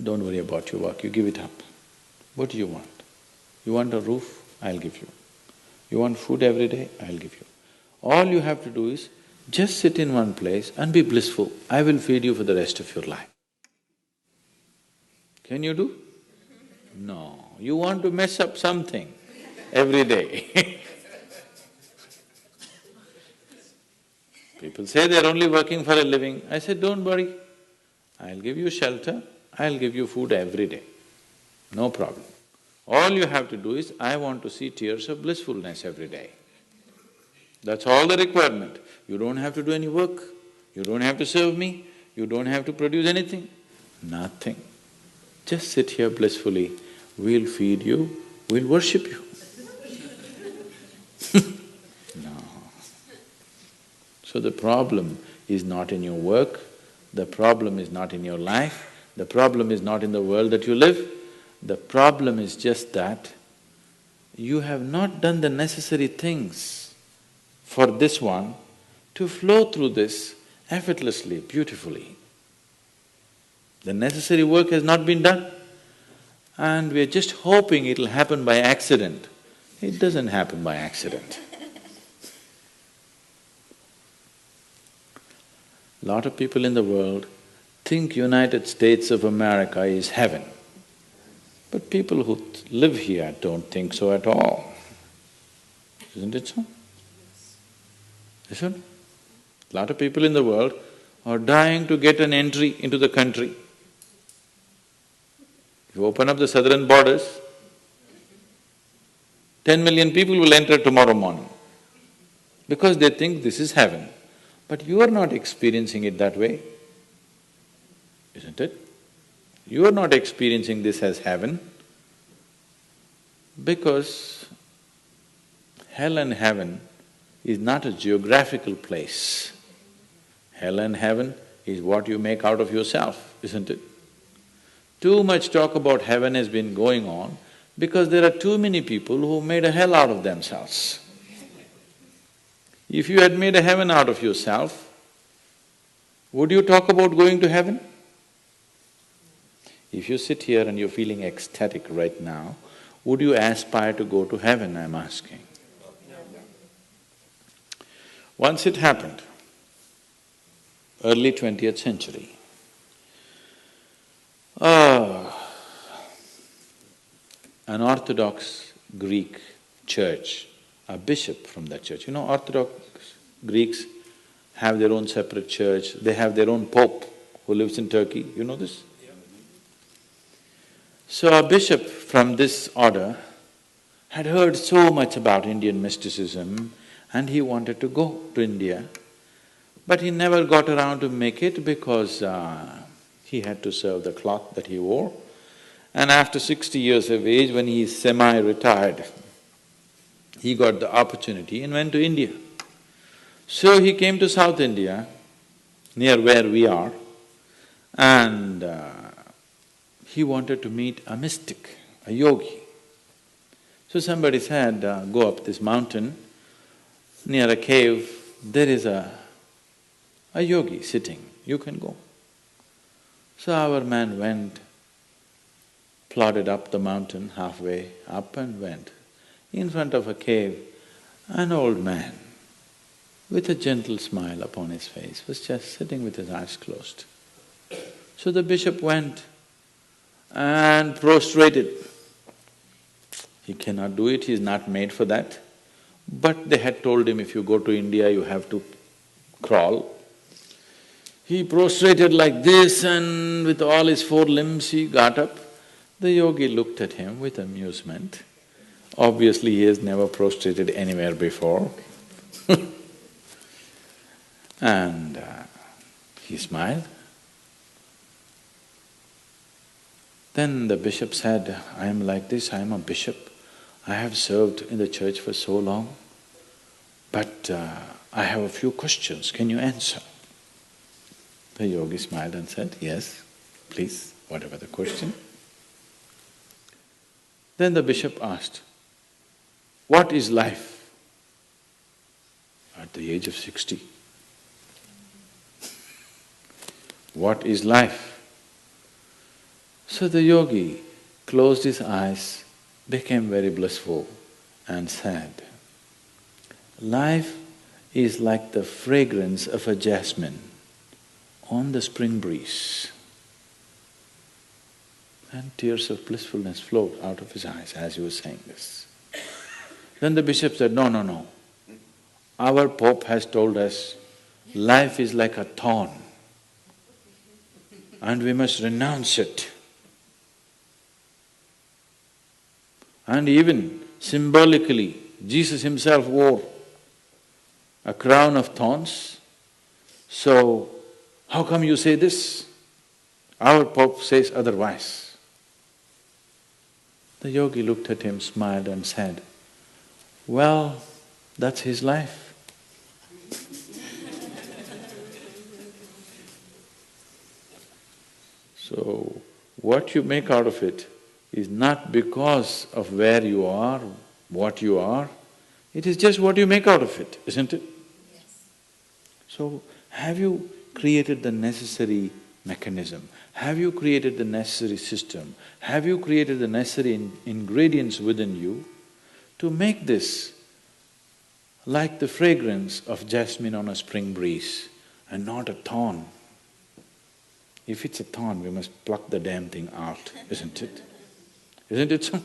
don't worry about your work, you give it up. What do you want? You want a roof? I'll give you. You want food every day? I'll give you. All you have to do is just sit in one place and be blissful. I will feed you for the rest of your life. Can you do? No, you want to mess up something every day. People say they're only working for a living. I said, don't worry, I'll give you shelter, I'll give you food every day, no problem. All you have to do is, I want to see tears of blissfulness every day. That's all the requirement. You don't have to do any work, you don't have to serve me, you don't have to produce anything, nothing. Just sit here blissfully, we'll feed you, we'll worship you. No. So the problem is not in your work, the problem is not in your life, the problem is not in the world that you live, the problem is just that you have not done the necessary things for this one to flow through this effortlessly, beautifully. The necessary work has not been done and we are just hoping it'll happen by accident. It doesn't happen by accident. Lot of people in the world think United States of America is heaven. But people who live here don't think so at all. Isn't it so? Isn't it? Lot of people in the world are dying to get an entry into the country. You open up the southern borders, 10 million people will enter tomorrow morning because they think this is heaven. But you are not experiencing it that way, isn't it? You are not experiencing this as heaven because hell and heaven is not a geographical place. Hell and heaven is what you make out of yourself, isn't it? Too much talk about heaven has been going on because there are too many people who made a hell out of themselves. If you had made a heaven out of yourself, would you talk about going to heaven? If you sit here and you're feeling ecstatic right now, would you aspire to go to heaven, I'm asking? Once it happened, early 20th century, an Orthodox Greek church, a bishop from that church, you know, Orthodox Greeks have their own separate church, they have their own pope who lives in Turkey, you know this? So a bishop from this order had heard so much about Indian mysticism and he wanted to go to India, but he never got around to make it because he had to serve the cloth that he wore. And after 60 years of age, when he is semi-retired, he got the opportunity and went to India. So he came to South India, near where we are, and he wanted to meet a mystic, a yogi. So somebody said, go up this mountain, near a cave, there is a yogi sitting, you can go. So our man went, plodded up the mountain, halfway up and went. In front of a cave, an old man with a gentle smile upon his face was just sitting with his eyes closed. So the bishop went and prostrated. He cannot do it, he is not made for that. But they had told him, if you go to India, you have to crawl. He prostrated like this and with all his four limbs he got up. The yogi looked at him with amusement. Obviously, he has never prostrated anywhere before. And he smiled. Then the bishop said, I am like this, I am a bishop. I have served in the church for so long, but I have a few questions, can you answer? The yogi smiled and said, yes, please, whatever the question. Then the bishop asked, what is life? At the age of 60. What is life? So the yogi closed his eyes, became very blissful and said, life is like the fragrance of a jasmine on the spring breeze. And tears of blissfulness flowed out of his eyes as he was saying this. Then the bishop said, no, no, no. Our Pope has told us life is like a thorn and we must renounce it. And even symbolically, Jesus himself wore a crown of thorns. So, how come you say this? Our Pope says otherwise. The yogi looked at him, smiled and said, well, that's his life. So, what you make out of it is not because of where you are, what you are, it is just what you make out of it, isn't it? Yes. So, have you created the necessary mechanism? Have you created the necessary system? Have you created the necessary ingredients within you to make this like the fragrance of jasmine on a spring breeze and not a thorn? If it's a thorn, we must pluck the damn thing out, isn't it? Isn't it so?